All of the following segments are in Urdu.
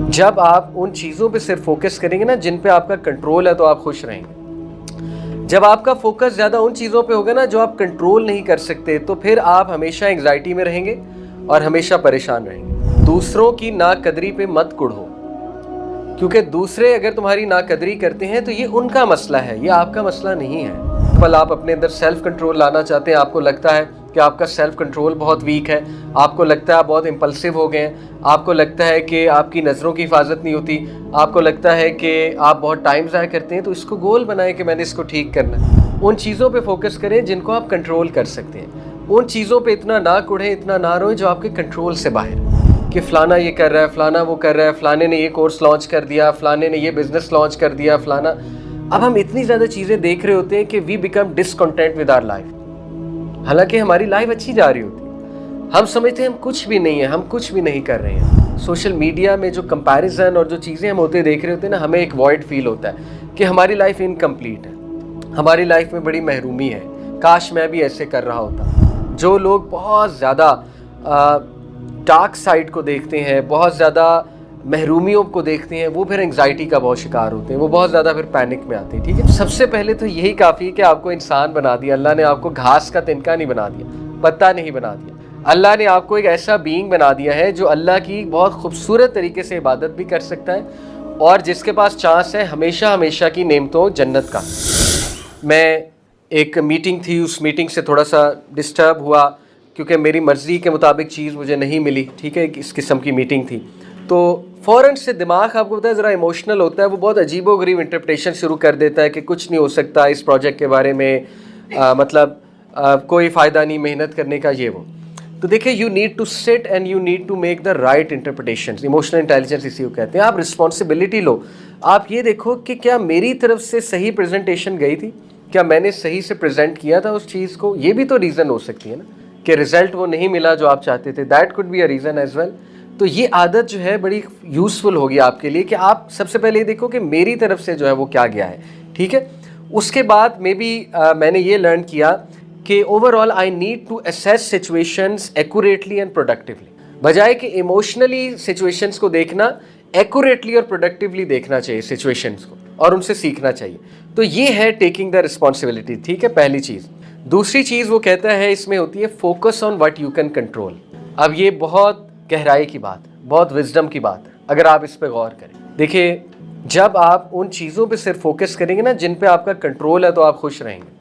جب آپ ان چیزوں پہ صرف فوکس کریں گے نا جن پہ آپ کا کنٹرول ہے تو آپ خوش رہیں گے. جب آپ کا فوکس زیادہ ان چیزوں پہ ہوگا نا جو آپ کنٹرول نہیں کر سکتے تو پھر آپ ہمیشہ انگزائٹی میں رہیں گے اور ہمیشہ پریشان رہیں گے. دوسروں کی ناقدری پہ مت کڑھو، کیونکہ دوسرے اگر تمہاری ناقدری کرتے ہیں تو یہ ان کا مسئلہ ہے، یہ آپ کا مسئلہ نہیں ہے. پل آپ اپنے اندر سیلف کنٹرول لانا چاہتے ہیں، آپ کو لگتا ہے کہ آپ کا سیلف کنٹرول بہت ویک ہے، آپ کو لگتا ہے آپ بہت امپلسو ہو گئے ہیں، آپ کو لگتا ہے کہ آپ کی نظروں کی حفاظت نہیں ہوتی، آپ کو لگتا ہے کہ آپ بہت ٹائم ضائع کرتے ہیں، تو اس کو گول بنائیں کہ میں نے اس کو ٹھیک کرنا ہے. ان چیزوں پہ فوکس کریں جن کو آپ کنٹرول کر سکتے ہیں. ان چیزوں پہ اتنا نہ کڑھیں، اتنا نہ روئیں جو آپ کے کنٹرول سے باہر ہے، کہ فلانا یہ کر رہا ہے، فلانا وہ کر رہا ہے، فلانے نے یہ کورس لانچ کر دیا، فلانے نے یہ بزنس لانچ کر دیا، فلانا. اب ہم اتنی زیادہ چیزیں دیکھ رہے ہوتے ہیں کہ we become discontent with our life, حالانکہ ہماری لائف اچھی جا رہی ہوتی ہے. ہم سمجھتے ہیں ہم کچھ بھی نہیں ہیں، ہم کچھ بھی نہیں کر رہے ہیں. سوشل میڈیا میں جو کمپیریزن اور جو چیزیں ہم ہوتے دیکھ رہے ہوتے ہیں نا، ہمیں ایک وائڈ فیل ہوتا ہے کہ ہماری لائف انکمپلیٹ ہے، ہماری لائف میں بڑی محرومی ہے، کاش میں بھی ایسے کر رہا ہوتا. جو لوگ بہت زیادہ ڈارک سائڈ کو دیکھتے ہیں، بہت زیادہ محرومیوں کو دیکھتے ہیں، وہ پھر انگزائٹی کا بہت شکار ہوتے ہیں، وہ بہت زیادہ پھر پینک میں آتے ہیں. ٹھیک ہے، سب سے پہلے تو یہی کافی ہے کہ آپ کو انسان بنا دیا اللہ نے، آپ کو گھاس کا تنکا نہیں بنا دیا، پتا نہیں بنا دیا. اللہ نے آپ کو ایک ایسا بینگ بنا دیا ہے جو اللہ کی بہت خوبصورت طریقے سے عبادت بھی کر سکتا ہے اور جس کے پاس چانس ہے ہمیشہ ہمیشہ کی نعمتوں جنت کا. میں ایک میٹنگ تھی، اس میٹنگ سے تھوڑا سا ڈسٹرب ہوا کیونکہ میری مرضی کے مطابق چیز مجھے نہیں ملی. ٹھیک ہے، اس قسم کی میٹنگ تھی تو فوراً سے دماغ آپ کو پتا ہے ذرا ایموشنل ہوتا ہے، وہ بہت عجیب و غریب انٹرپریٹیشن شروع کر دیتا ہے کہ کچھ نہیں ہو سکتا اس پروجیکٹ کے بارے میں، مطلب کوئی فائدہ نہیں محنت کرنے کا، یہ وہ. تو دیکھیں، you need to sit and you need to make the right interpretation. Emotional intelligence اسی کو کہتے ہیں. آپ رسپانسبلٹی لو، آپ یہ دیکھو کہ کیا میری طرف سے صحیح پریزنٹیشن گئی تھی، کیا میں نے صحیح سے پریزنٹ کیا تھا اس چیز کو. یہ بھی تو ریزن ہو سکتی ہے نا کہ رزلٹ وہ نہیں ملا جو آپ چاہتے تھے، that could be a reason as well. تو یہ عادت جو ہے بڑی یوزفل ہوگی آپ کے لیے کہ آپ سب سے پہلے یہ دیکھو کہ میری طرف سے جو ہے وہ کیا گیا ہے. ٹھیک ہے، اس کے بعد میں نے یہ لرن کیا کہ overall I need to assess situations accurately and productively, بجائے کہ ایموشنلی سچویشنز کو دیکھنا، ایکوریٹلی اور پروڈکٹیولی دیکھنا چاہیے سچویشنز کو اور ان سے سیکھنا چاہیے. تو یہ ہے ٹیکنگ دا رسپانسبلٹی. ٹھیک ہے، پہلی چیز. دوسری چیز وہ کہتا ہے اس میں ہوتی ہے focus on what you can control. اب یہ بہت گہرائی کی بات ہے، بہت وزڈم کی بات ہے اگر آپ اس پہ غور کریں. دیکھیے، جب آپ ان چیزوں پہ صرف فوکس کریں گے نا جن پہ آپ کا کنٹرول ہے تو آپ خوش رہیں گے.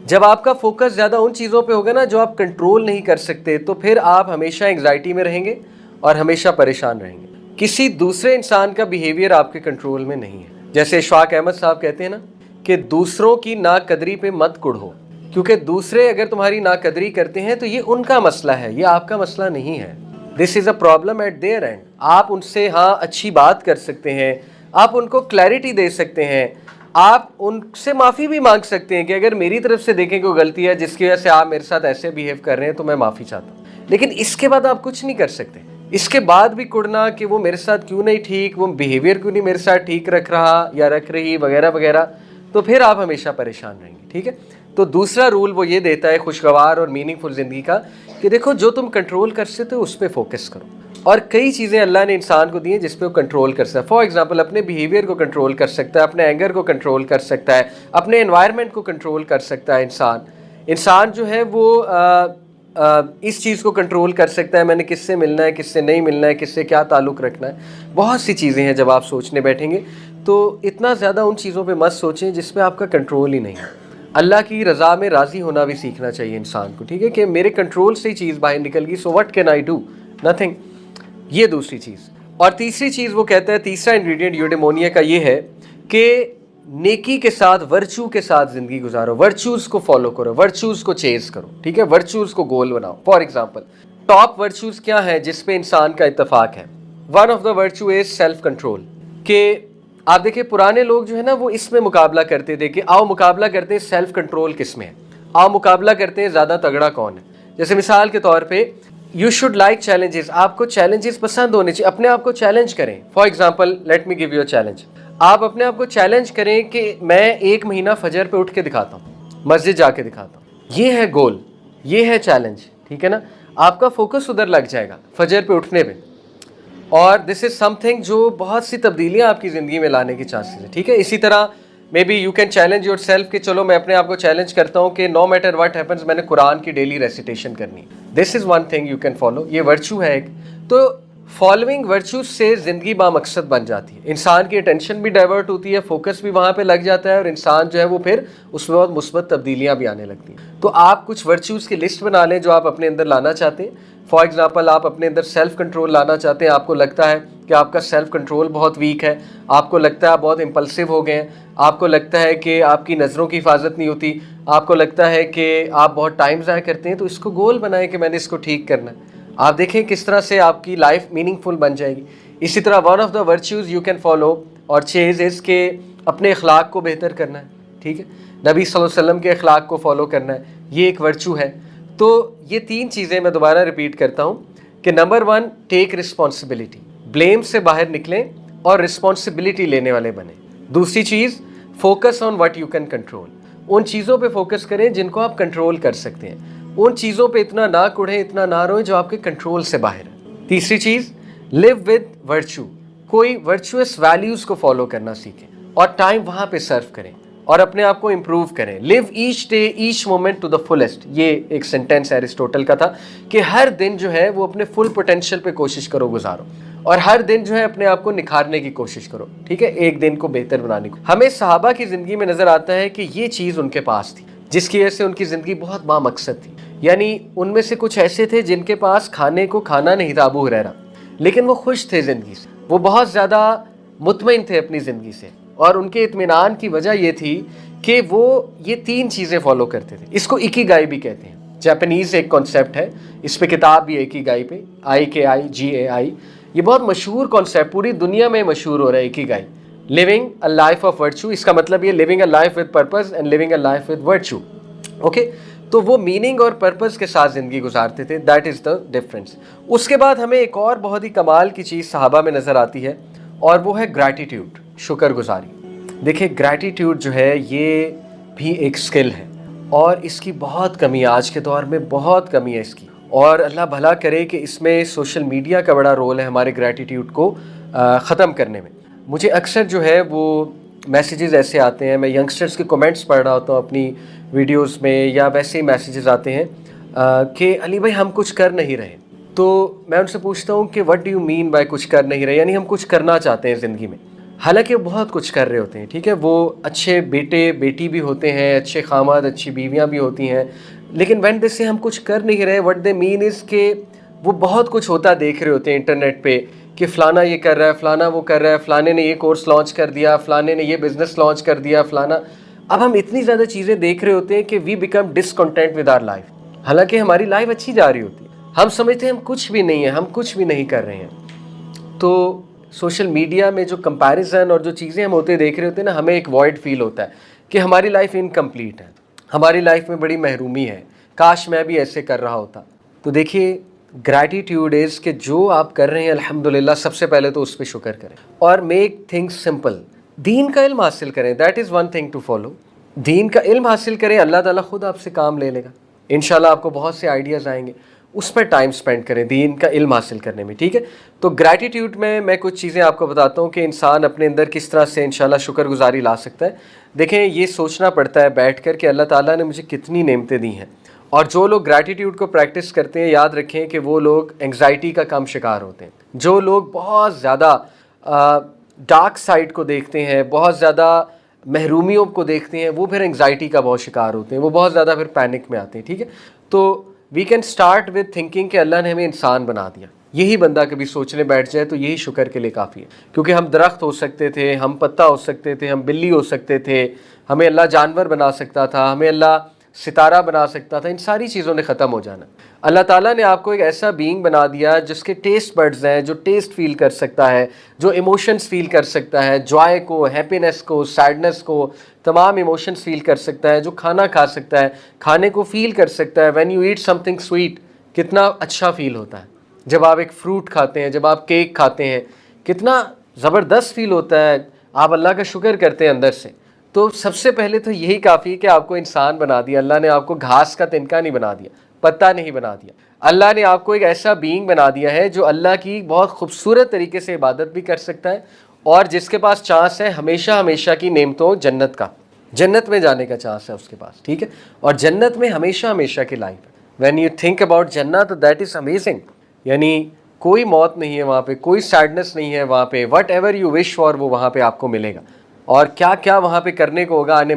جب آپ کا فوکس زیادہ ان چیزوں پہ ہوگا نا جو آپ کنٹرول نہیں کر سکتے تو پھر آپ ہمیشہ انگزائٹی میں رہیں گے اور ہمیشہ پریشان رہیں گے. کسی دوسرے انسان کا بیہیویئر آپ کے کنٹرول میں نہیں ہے. جیسے اشفاق احمد صاحب کہتے ہیں نا کہ دوسروں کی ناقدری پہ مت کڑھو، کیونکہ دوسرے اگر تمہاری ناقدری کرتے ہیں تو یہ ان کا مسئلہ ہے، یہ آپ کا مسئلہ نہیں ہے. This is a problem at their end. آپ ان سے اچھی بات کر سکتے ہیں، آپ ان کو کلیئرٹی دے سکتے ہیں، آپ ان سے معافی بھی مانگ سکتے ہیں کہ اگر میری طرف سے دیکھیں کوئی غلطی ہے جس کی وجہ سے آپ میرے ساتھ ایسے بیہیو کر رہے ہیں تو میں معافی چاہتا ہوں. لیکن اس کے بعد آپ کچھ نہیں کر سکتے. اس کے بعد بھی کڑنا کہ وہ میرے ساتھ کیوں نہیں ٹھیک، وہ بیہیویئر کیوں نہیں میرے ساتھ ٹھیک رکھ رہا یا رکھ رہی وغیرہ وغیرہ، تو پھر آپ ہمیشہ پریشان رہیں گے. ٹھیک ہے، تو دوسرا رول وہ یہ دیتا ہے خوشگوار اور میننگ فل زندگی کا کہ دیکھو جو تم کنٹرول کر سکتے ہو اس پہ فوکس کرو. اور کئی چیزیں اللہ نے انسان کو دی ہیں جس پہ وہ کنٹرول کر سکتا ہے. فار ایگزامپل اپنے بیہیویئر کو کنٹرول کر سکتا ہے، اپنے اینگر کو کنٹرول کر سکتا ہے، اپنے انوائرمنٹ کو کنٹرول کر سکتا ہے. انسان جو ہے وہ اس چیز کو کنٹرول کر سکتا ہے میں نے کس سے ملنا ہے، کس سے نہیں ملنا ہے، کس سے کیا تعلق رکھنا ہے. بہت سی چیزیں ہیں. جب آپ سوچنے بیٹھیں گے تو اتنا زیادہ ان چیزوں پہ مت سوچیں جس پہ آپ کا کنٹرول ہی نہیں ہے. اللہ کی رضا میں راضی ہونا بھی سیکھنا چاہیے انسان کو. ٹھیک ہے، کہ میرے کنٹرول سے ہی چیز باہر نکل گئی، so what can I do, nothing. یہ دوسری چیز. اور تیسری چیز وہ کہتا ہے، تیسرا انگریڈینٹ یوڈیمونیا کا یہ ہے کہ نیکی کے ساتھ، ورچو کے ساتھ زندگی گزارو، ورچوز کو فالو کرو، ورچوز کو چیز کرو. ٹھیک ہے، ورچوز کو گول بناؤ. فار ایگزامپل ٹاپ ورچوز کیا ہیں جس پہ انسان کا اتفاق ہے؟ One of the virtue is self control. کہ آپ دیکھیں پرانے لوگ جو ہے نا وہ اس میں مقابلہ کرتے تھے کہ آؤ مقابلہ کرتے ہیں سیلف کنٹرول کس میں ہے، آؤ مقابلہ کرتے ہیں زیادہ تگڑا کون ہے. جیسے مثال کے طور پہ یو شوڈ لائک چیلنجز. آپ کو چیلنجز پسند ہونے چاہیے، اپنے آپ کو چیلنج کریں. For example let me give you a challenge. آپ اپنے آپ کو چیلنج کریں کہ میں 1 مہینہ فجر پہ اٹھ کے دکھاتا ہوں، مسجد جا کے دکھاتا ہوں. یہ ہے گول، یہ ہے چیلنج. ٹھیک ہے نا، آپ کا فوکس ادھر لگ جائے گا فجر پہ اٹھنے پہ. اور دس از سم تھنگ جو بہت سی تبدیلیاں آپ کی زندگی میں لانے کے چانسز ہیں. ٹھیک ہے, اسی طرح maybe you can challenge yourself کہ چلو میں اپنے آپ کو چیلنج کرتا ہوں کہ نو میٹر واٹ ہیپنس میں نے قرآن کی ڈیلی ریسیٹیشن کرنی ہے. This is one thing you can follow. یہ ورچو ہے ایک. تو فالوئنگ ورچوز سے زندگی بامقصد بن جاتی ہے, انسان کی اٹینشن بھی ڈائیورٹ ہوتی ہے, فوکس بھی وہاں پہ لگ جاتا ہے, اور انسان جو ہے وہ پھر اس میں بہت مثبت تبدیلیاں بھی آنے لگتی ہیں. تو آپ کچھ ورچوز کی لسٹ بنا لیں جو آپ اپنے اندر لانا چاہتے ہیں. فار ایگزامپل آپ اپنے اندر سیلف کنٹرول لانا چاہتے ہیں, آپ کو لگتا ہے کہ آپ کا سیلف کنٹرول بہت ویک ہے, آپ کو لگتا ہے آپ بہت امپلسو ہو گئے ہیں, آپ کو لگتا ہے کہ آپ کی نظروں کی حفاظت نہیں ہوتی, آپ کو لگتا ہے کہ آپ بہت ٹائم ضائع کرتے ہیں, تو اس کو گول بنائیں کہ میں نے اس کو ٹھیک کرنا ہے. آپ دیکھیں کس طرح سے آپ کی لائف میننگ فل بن جائے گی. اسی طرح one of the virtues you can follow اور چیز از کہ اپنے اخلاق کو بہتر کرنا ہے. ٹھیک ہے, نبی صلی اللہ علیہ وسلم کے اخلاق کو فالو کرنا ہے, یہ ایک ورچو ہے. تو یہ تین چیزیں میں دوبارہ ریپیٹ کرتا ہوں کہ نمبر 1, ٹیک رسپانسبلٹی, بلیم سے باہر نکلیں اور رسپانسبلٹی لینے والے بنیں. دوسری چیز, focus on what you can control, ان چیزوں پہ فوکس کریں جن کو آپ کنٹرول کر سکتے ہیں, ان چیزوں پہ اتنا نہ کڑھیں, اتنا نہ روئیں جو آپ کے کنٹرول سے باہر ہے. تیسری چیز, لیو ود ورچو, کوئی ورچوئس ویلیوز کو فالو کرنا سیکھیں اور ٹائم وہاں پہ سرو کریں اور اپنے آپ کو امپروو کریں. Live each day each moment to the fullest, یہ ایک سینٹینس ایرسٹوٹل کا تھا کہ ہر دن جو ہے وہ اپنے فل پوٹینشیل پہ کوشش کرو گزارو, اور ہر دن جو ہے اپنے آپ کو نکھارنے کی کوشش کرو. ٹھیک ہے, ایک دن کو بہتر بنانے کو. ہمیں صحابہ کی زندگی میں نظر آتا ہے کہ یہ چیز ان کے پاس تھی جس کی وجہ سے ان کی زندگی بہت بامقصد تھی. یعنی ان میں سے کچھ ایسے تھے جن کے پاس کھانے کو کھانا نہیں تھا, ابو ہریرہ, لیکن وہ خوش تھے زندگی سے, وہ بہت زیادہ مطمئن تھے اپنی زندگی سے, اور ان کے اطمینان کی وجہ یہ تھی کہ وہ یہ تین چیزیں فالو کرتے تھے. اس کو اکیگائی بھی کہتے ہیں, جاپنیز ایک کانسیپٹ ہے, اس پہ کتاب بھی ہے اکیگائی پہ, IKIGAI. یہ بہت مشہور کانسیپٹ, پوری دنیا میں مشہور ہو رہا ہے ikigai. Living a life of virtue, اس کا مطلب یہ living a life with purpose and living a life with virtue. Okay, تو وہ میننگ اور پرپز کے ساتھ زندگی گزارتے تھے. That is the difference. اس کے بعد ہمیں ایک اور بہت ہی کمال کی چیز صحابہ میں نظر آتی ہے, اور وہ ہے گریٹیٹیوڈ, شکر گزاری. دیکھیں گریٹیٹیوڈ جو ہے یہ بھی ایک سکل ہے, اور اس کی بہت کمی ہے آج کے دور میں, بہت کمی ہے اس کی, اور اللہ بھلا کرے کہ اس میں سوشل میڈیا کا بڑا رول ہے ہمارے گریٹیٹیوڈ کو ختم کرنے میں. مجھے اکثر جو ہے وہ میسیجز ایسے آتے ہیں, میں ینگسٹرز کے کمنٹس پڑھ رہا ہوتا ہوں اپنی ویڈیوز میں, یا ویسے ہی میسیجز آتے ہیں کہ علی بھائی ہم کچھ کر نہیں رہے. تو میں ان سے پوچھتا ہوں کہ what do you mean by کچھ کر نہیں رہے, یعنی ہم کچھ کرنا چاہتے ہیں زندگی میں, حالانکہ وہ بہت کچھ کر رہے ہوتے ہیں. ٹھیک ہے, وہ اچھے بیٹے بیٹی بھی ہوتے ہیں, اچھے خاماد, اچھی بیویاں بھی ہوتی ہیں, لیکن وین دے سے ہم کچھ کر نہیں رہے, وٹ دے مین از کہ وہ بہت کچھ ہوتا دیکھ رہے ہوتے ہیں انٹرنیٹ پہ کہ فلانا یہ کر رہا ہے, فلانا وہ کر رہا ہے, فلانے نے یہ کورس لانچ کر دیا, فلانے نے یہ بزنس لانچ کر دیا, فلانا. اب ہم اتنی زیادہ چیزیں دیکھ رہے ہوتے ہیں کہ we become discontent with our life, حالانکہ ہماری لائف اچھی جا رہی ہوتی ہے. ہم سمجھتے ہیں ہم کچھ بھی نہیں ہیں, ہم کچھ بھی نہیں کر رہے ہیں. تو سوشل میڈیا میں جو کمپیریزن اور جو چیزیں ہم ہوتے دیکھ رہے ہوتے ہیں نا, ہمیں ایک وائڈ فیل ہوتا ہے کہ ہماری لائف انکمپلیٹ ہے, ہماری لائف میں بڑی محرومی ہے, کاش میں بھی ایسے کر رہا ہوتا. تو دیکھیے گریٹیٹیوڈ از کہ جو آپ کر رہے ہیں الحمدللہ, سب سے پہلے تو اس پہ شکر کریں, اور میک تھنگس سمپل. دین کا علم حاصل کریں, that is one thing to follow. دین کا علم حاصل کریں, اللہ تعالیٰ خود آپ سے کام لے لے گا انشاءاللہ. آپ کو بہت سے آئیڈیاز آئیں گے, اس پہ ٹائم سپینڈ کریں دین کا علم حاصل کرنے میں. ٹھیک ہے, تو گریٹیٹیوڈ میں کچھ چیزیں آپ کو بتاتا ہوں کہ انسان اپنے اندر کس طرح سے انشاءاللہ شکر گزاری لا سکتا ہے. دیکھیں یہ سوچنا پڑتا ہے بیٹھ کر کہ اللہ تعالیٰ نے مجھے کتنی نعمتیں دی ہیں, اور جو لوگ گریٹیٹیوڈ کو پریکٹس کرتے ہیں یاد رکھیں کہ وہ لوگ انگزائٹی کا کم شکار ہوتے ہیں. جو لوگ بہت زیادہ ڈارک سائڈ کو دیکھتے ہیں, بہت زیادہ محرومیوں کو دیکھتے ہیں, وہ پھر انگزائٹی کا بہت شکار ہوتے ہیں, وہ بہت زیادہ پھر پینک میں آتے ہیں. ٹھیک ہے, تو we can start with thinking کہ اللہ نے ہمیں انسان بنا دیا. یہی بندہ کبھی سوچنے بیٹھ جائے تو یہی شکر کے لیے کافی ہے, کیونکہ ہم درخت ہو سکتے تھے, ہم پتا ہو سکتے تھے, ہم بلی ہو سکتے تھے, ہمیں اللہ جانور بنا سکتا تھا, ہمیں اللہ ستارہ بنا سکتا تھا. ان ساری چیزوں نے ختم ہو جانا. اللہ تعالیٰ نے آپ کو ایک ایسا بینگ بنا دیا جس کے ٹیسٹ بڈز ہیں, جو ٹیسٹ فیل کر سکتا ہے, جو ایموشنز فیل کر سکتا ہے, جوائے کو, ہیپینس کو, سیڈنس کو, تمام ایموشنز فیل کر سکتا ہے, جو کھانا کھا سکتا ہے, کھانے کو فیل کر سکتا ہے. When you eat something sweet, کتنا اچھا فیل ہوتا ہے. جب آپ ایک فروٹ کھاتے ہیں, جب آپ کیک کھاتے ہیں, کتنا زبردست فیل ہوتا ہے, آپ اللہ کا شکر کرتے ہیں اندر سے. تو سب سے پہلے تو یہی کافی ہے کہ آپ کو انسان بنا دیا اللہ نے, آپ کو گھاس کا تنکا نہیں بنا دیا. پتا نہیں بنا دیا. اللہ نے آپ کو ایک ایسا بینگ بنا دیا ہے جو اللہ کی بہت خوبصورت طریقے سے عبادت بھی کر سکتا ہے, اور جس کے پاس چانس ہے ہمیشہ ہمیشہ کی نعمتوں جنت کا, جنت میں جانے کا چانس ہے اس کے پاس, ٹھیک ہے, اور جنت میں ہمیشہ ہمیشہ کی لائف ہے. وین یو تھنک اباؤٹ جنہ تو دیٹ از امیزنگ, یعنی کوئی موت نہیں ہے وہاں پہ, کوئی سیڈنس نہیں ہے وہاں پہ, what ever you wish for وہ وہاں پہ آپ کو ملے گا, اور کیا کیا وہاں پہ کرنے کو ہوگا آنے